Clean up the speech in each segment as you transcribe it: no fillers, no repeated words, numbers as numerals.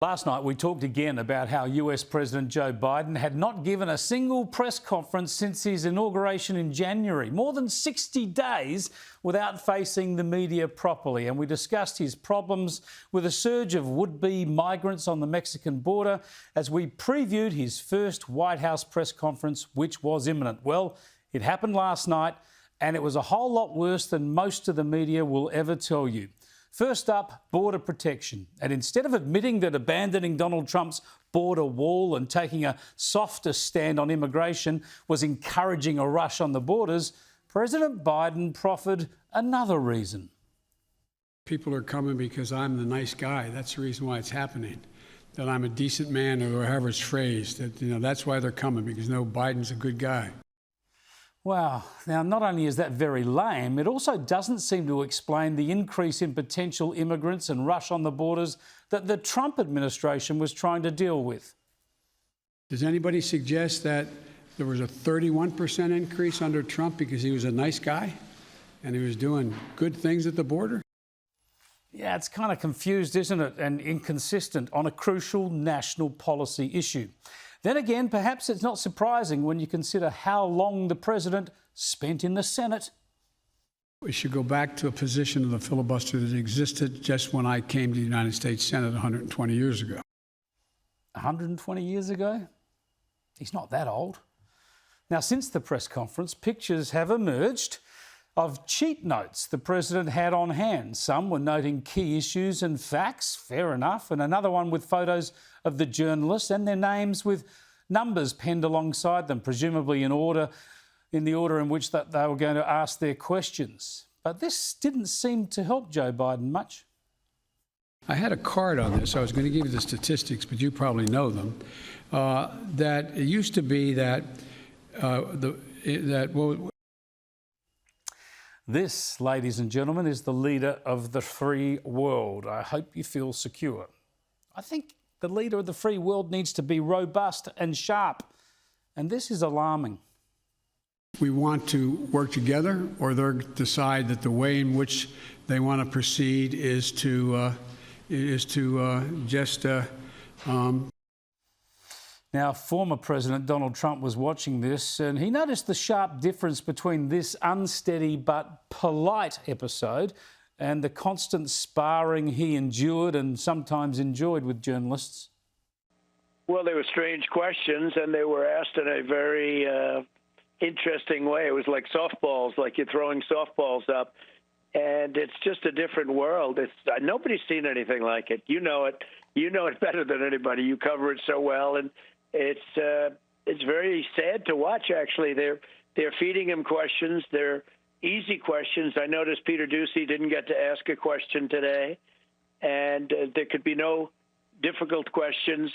Last night we talked again about how US President Joe Biden had not given a single press conference since his inauguration in January, more than 60 days without facing the media properly. And we discussed his problems with a surge of would-be migrants on the Mexican border as we previewed his first White House press conference, which was imminent. Well, it happened last night and it was a whole lot worse than most of the media will ever tell you. First up, border protection. And instead of admitting that abandoning Donald Trump's border wall and taking a softer stand on immigration was encouraging a rush on the borders, President Biden proffered another reason. People are coming because I'm the nice guy. That's the reason why it's happening. That I'm a decent man, or however it's phrased. That, that's why they're coming, because Biden's a good guy. Wow. Now, not only is that very lame, it also doesn't seem to explain the increase in potential immigrants and rush on the borders that the Trump administration was trying to deal with. Does anybody suggest that there was a 31% increase under Trump because he was a nice guy and he was doing good things at the border? Yeah, it's kind of confused, isn't it? And inconsistent on a crucial national policy issue. Then again, perhaps it's not surprising when you consider how long the president spent in the Senate. We should go back to a position of the filibuster that existed just when I came to the United States Senate 120 years ago. 120 years ago? He's not that old. Now, since the press conference, pictures have emerged of cheat notes the president had on hand. Some were noting key issues and facts, fair enough, and another one with photos of the journalists and their names with numbers penned alongside them, presumably in the order in which they were going to ask their questions. But this didn't seem to help Joe Biden much. I had a card on this. I was going to give you the statistics, but you probably know them. That it used to be that This, ladies and gentlemen, is the leader of the free world. I hope you feel secure. I think the leader of the free world needs to be robust and sharp, and this is alarming. We want to work together, or they'll decide that the way in which they want to proceed is to Now, former President Donald Trump was watching this and he noticed the sharp difference between this unsteady but polite episode and the constant sparring he endured and sometimes enjoyed with journalists. Well, they were strange questions and they were asked in a very interesting way. It was like softballs, like you're throwing softballs up. And it's just a different world. Nobody's seen anything like it. You know it. You know it better than anybody. You cover it so well. And it's very sad to watch, actually. They're feeding him questions. They're easy questions. I noticed Peter Doocy didn't get to ask a question today, and there could be no difficult questions.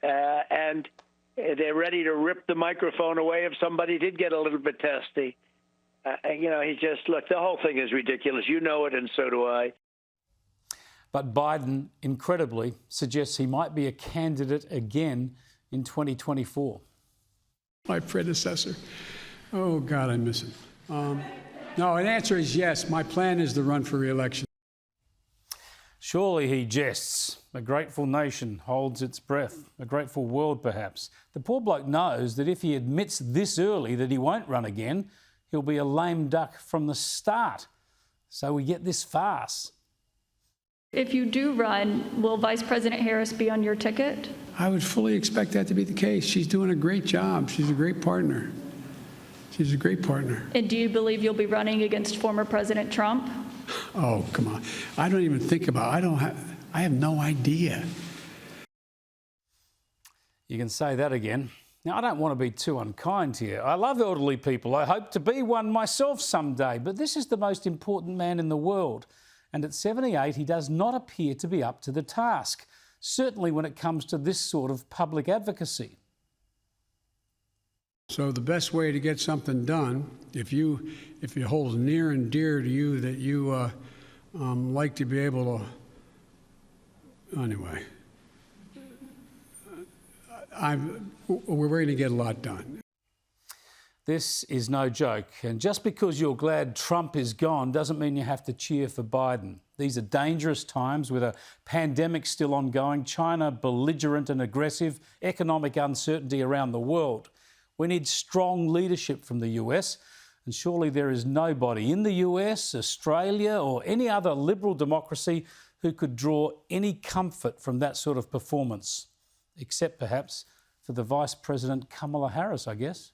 And they're ready to rip the microphone away if somebody did get a little bit testy. Look, the whole thing is ridiculous. You know it, and so do I. But Biden, incredibly, suggests he might be a candidate again in 2024. My predecessor. Oh, God, I miss him. No, an answer is yes. My plan is to run for re-election. Surely he jests. A grateful nation holds its breath. A grateful world, perhaps. The poor bloke knows that if he admits this early that he won't run again, he'll be a lame duck from the start. So we get this farce. If you do run, will Vice President Harris be on your ticket? I would fully expect that to be the case. She's doing a great job. She's a great partner. She's a great partner. And do you believe you'll be running against former President Trump? Oh, come on. I don't even think about it. I have no idea. You can say that again. Now, I don't want to be too unkind here. I love elderly people. I hope to be one myself someday. But this is the most important man in the world. And at 78, he does not appear to be up to the task, certainly when it comes to this sort of public advocacy. So the best way to get something done, if it holds near and dear to you that you like to be able to, anyway, we're going to get a lot done. This is no joke, and just because you're glad Trump is gone doesn't mean you have to cheer for Biden. These are dangerous times with a pandemic still ongoing, China belligerent and aggressive, economic uncertainty around the world. We need strong leadership from the US, and surely there is nobody in the US, Australia, or any other liberal democracy who could draw any comfort from that sort of performance, except perhaps for the Vice President Kamala Harris, I guess.